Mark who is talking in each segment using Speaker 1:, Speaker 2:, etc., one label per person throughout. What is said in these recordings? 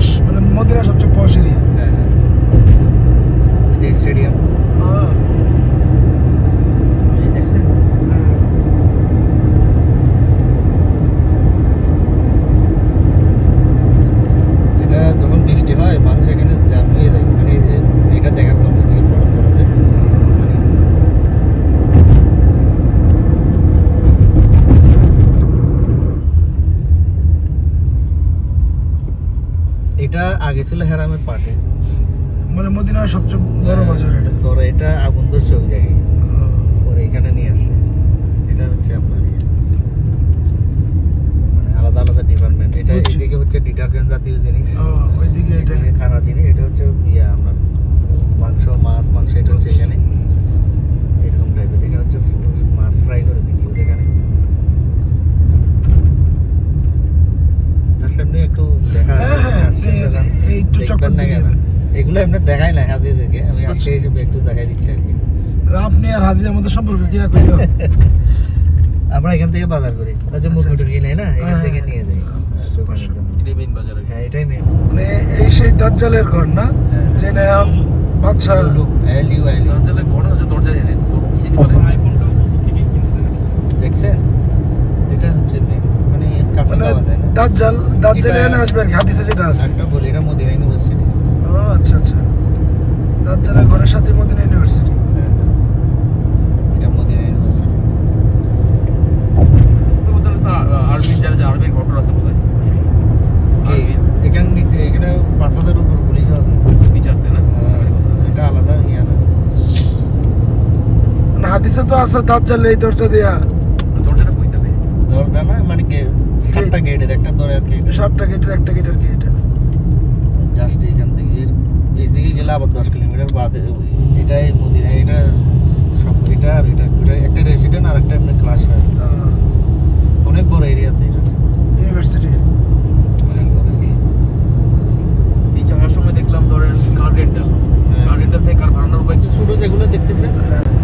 Speaker 1: পশ, মানে মদিনার সবচেয়ে পশ এরিয়া।
Speaker 2: হ্যাঁ হ্যাঁ, যে স্টেডিয়াম এই দেখছেন। এটা যখন বৃষ্টি হয় মানুষ এখানে জ্যাম হয়ে যায়, মানে এটা দেখার জন্য এদিকে বরফ পড়ে যায়। মানে এটা আগে ছিল হেরামের পাটে,
Speaker 1: মানে মদিনার সবচেয়ে বড় বাজার এটা।
Speaker 2: তোর এটা আগুন ধরছে ওই জায়গায়, পরে এখানে নিয়ে আসছে। এটা হচ্ছে আপনার মানে আলাদা আলাদা ডিপার্টমেন্ট। এটা
Speaker 1: বুঝছি।
Speaker 2: এদিকে হচ্ছে ডিটারজেন্ট জাতীয় জিনিস,
Speaker 1: ওইদিকে এটা
Speaker 2: এদিকে খানা জিনিস, এটা হচ্ছে আপনার মাংস মাংস, এটা হচ্ছে এখানে এরকম টাইপের। এখানে হচ্ছে মাছ ফ্রাই করে বিক্রি করে এখানে। তার সামনে একটু দেখা আসছেন দোকান
Speaker 1: এই একটু
Speaker 2: দেখবেন
Speaker 1: চক্কর
Speaker 2: না কেন? এগুলো এমনি দেখাই না হাজিদেরকে, আমি আজকে হিসেবে একটু দেখাই দিচ্ছি আর কি।
Speaker 1: আপনি আর হাজির মধ্যে সম্পর্ক কি করিও?
Speaker 2: আমরা এখান থেকে বাজার করি, তার যে মুরগি টুরগি নেই না, এখান থেকে নিয়ে যাই দোকানের জন্য।
Speaker 3: এটাই মেইন বাজার।
Speaker 2: হ্যাঁ এটাই মেন।
Speaker 1: মানে এই সেই দাজ্জালের ঘর না, যে না বাদশা।
Speaker 3: দরজালে ঘর আছে, দরজা এনে কি জানি বলে আইফোনটাও থেকে কিনছে
Speaker 2: দেখছেন, এটা হচ্ছে main, মানে কাছে
Speaker 1: মানে
Speaker 2: পাওয়া যায় না।
Speaker 1: দাজ্জালে এনে আসবে আর কি, হাদিসে যেটা আছে।
Speaker 2: একটা বলি, এটা মদিনা ইউনিভার্সিটি।
Speaker 1: আচ্ছা আচ্ছা, দাজ্জালের ঘরের সাথে মদিনা ইউনিভার্সিটি।
Speaker 2: এটা মদিনা ইউনিভার্সিটি।
Speaker 3: ওদের তো আরবি যারা যে আরবি ঘটর আছে বোধহয়
Speaker 2: এখানে নিচে, এখানে 5,000 উপর পুলিশ আছে।
Speaker 3: নিচে আসতে না
Speaker 2: এটা আলাদা ইয়া না।
Speaker 1: মানে হাদিসে তো আছে দাজ্জাল এই দরজা দিয়া।
Speaker 3: দরজাটা কইতে হবে
Speaker 2: দরজা না, মানে 7টা গেটের একটা ধরে আর কি।
Speaker 1: 7টা গেটের একটা গেট আর কি এটা।
Speaker 2: জাস্ট এখান থেকে এইদিকে গেলে আবার 10 কিলোমিটার বাদে এটাই মদিনা। এটা সব এটা আর এটা একটা রেসিডেন্ট আর একটা এমনি ক্লাস হয়। অনেক বড় এরিয়াতে এটা,
Speaker 1: ইউনিভার্সিটি।
Speaker 2: অনেক বড় এরিয়া।
Speaker 3: এই যাওয়ার সময় দেখলাম ধরেন কার রেন্টাল থেকে কার ভাড়ানোর উপায় কি
Speaker 2: ছোট যেগুলো দেখতেছেন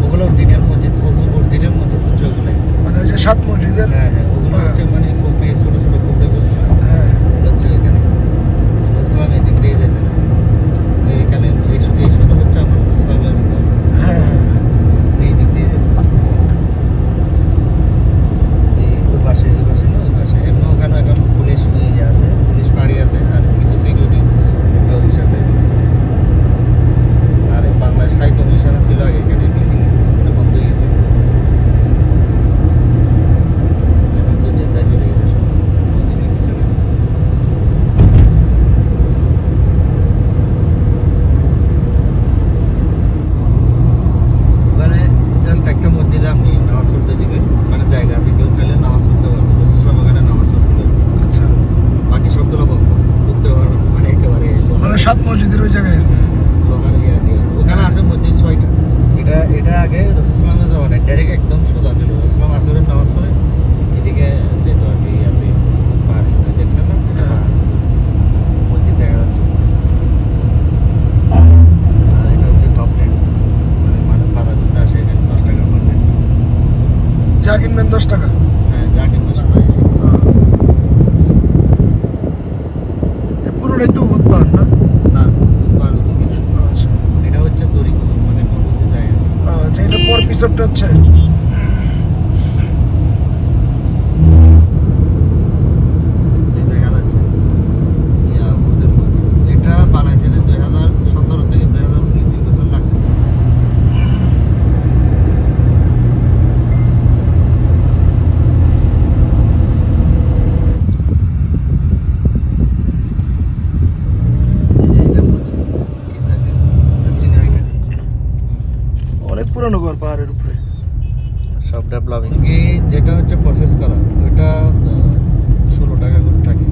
Speaker 2: ওগুলো অরিজিনাল মসজিদ, অরিজিনাল মসজিদ হচ্ছে ওগুলো।
Speaker 1: মানে ওই যে 7 মসজিদের।
Speaker 2: হ্যাঁ হ্যাঁ, ওগুলো হচ্ছে মানে কোপে ছোট ছোট কোপে
Speaker 1: হ্যাঁ।
Speaker 2: হচ্ছে এখানে ইসলাম এদিক দিয়ে যেতে এখানে এই সদর হচ্ছে আমার ইসলামের
Speaker 1: হ্যাঁ
Speaker 2: এই দিক দিয়ে যেতে ওই পাশে না, ওই পাশে এমনি ওখানে এখন পুলিশ ইয়ে আছে, পুলিশ ফাঁড়ি আছে আর কিছু সিকিউরিটি অফিস আছে। আর বাংলাদেশ হাই কমিশন ছিল আগে এখানে বিল্ডিং, ওটা বন্ধ হয়ে গেছে। এখন তো জেদ্দায় চলে গেছে সব, মদিনায় কিছু নেই। ওখানে জাস্ট একটা মসজিদে আপনি নামাজ পড়তে দিবেন, মানে জায়গা আছে, কেউ চাইলে নামাজ পড়তে পারবে। রসুলাম ওখানে নামাজ পড়ছিল,
Speaker 1: আচ্ছা,
Speaker 2: বাকি সবগুলো বন্ধ, ঢুকতে পারবে না, মানে একেবারে
Speaker 1: মানে 7 মসজিদের ওই জায়গায় আর কি।
Speaker 2: লোহার ইয়া দিয়ে আছে। ওখানে আছে মসজিদ 6টা। এটা আগে রসুলামের জমানে ডাইরেক্ট একদম সোজা ছিল। রসুলাম আসরের নামাজ পড়ে এদিকে যেত আর কি, ইয়াতে পাহাড়ি দেখছেন না, এটা পাহাড় মসজিদ দেখা যাচ্ছে। আর এটা হচ্ছে টপ 10, মানে মানুষ বাধা করতে আসে এখানে 10 টাকা পার হেড।
Speaker 1: যা কিনবেন 10 টাকা।
Speaker 2: হ্যাঁ, যা কিনবে সবাই এসে।
Speaker 1: পুরোটাই তো উৎপাদন না।
Speaker 2: না, পাহাড় ওদিকে।
Speaker 1: আচ্ছা
Speaker 2: এটা হচ্ছে তরিকুল, মানে মরুতে যায় আর কি।
Speaker 1: আচ্ছা, এটা পর পিছরটা হচ্ছে
Speaker 2: এই দেখা যাচ্ছে ইয়া ওদের মসজিদ। এটা বানাইছে যে 2017 থেকে 2019 2 বছর লাগছে।
Speaker 1: অনেক পুরনো ঘর পাহাড়ের উপরে।
Speaker 2: সব ডেভেলপিং যেটা হচ্ছে প্রসেস করা, ওইটা 16 টাকা করে থাকে,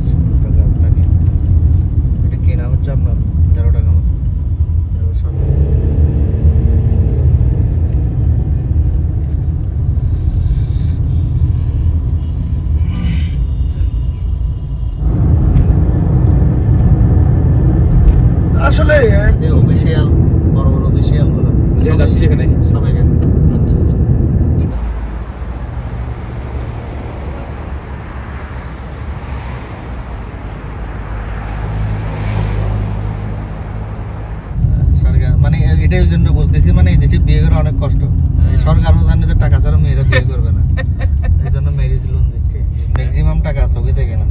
Speaker 2: 16 টাকা থাকে। এটা কেনা হচ্ছে আপনার 13 টাকা মতো, 1300 টাকা।
Speaker 1: আসলে
Speaker 2: যে অফিসিয়াল বড় বড় অফিসিয়াল গুলো
Speaker 3: যাচ্ছি যেখানে
Speaker 2: সবাই কেন। আচ্ছা আচ্ছা, এটা মেয়েরা অনেক কষ্ট সরকারও জানে যে টাকা ছাড়া মেয়েরা বিয়ে করবে না এই জন্য ম্যারেজ লোন দিচ্ছে ম্যাক্সিমাম টাকা চোখে থেকে না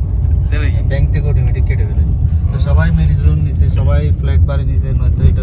Speaker 2: ব্যাংক থেকে অটোমেটিক কেটে ফেলে তো সবাই ম্যারেজ লোন নিছে সবাই ফ্ল্যাট বাড়ি নিছে নয়তো এটা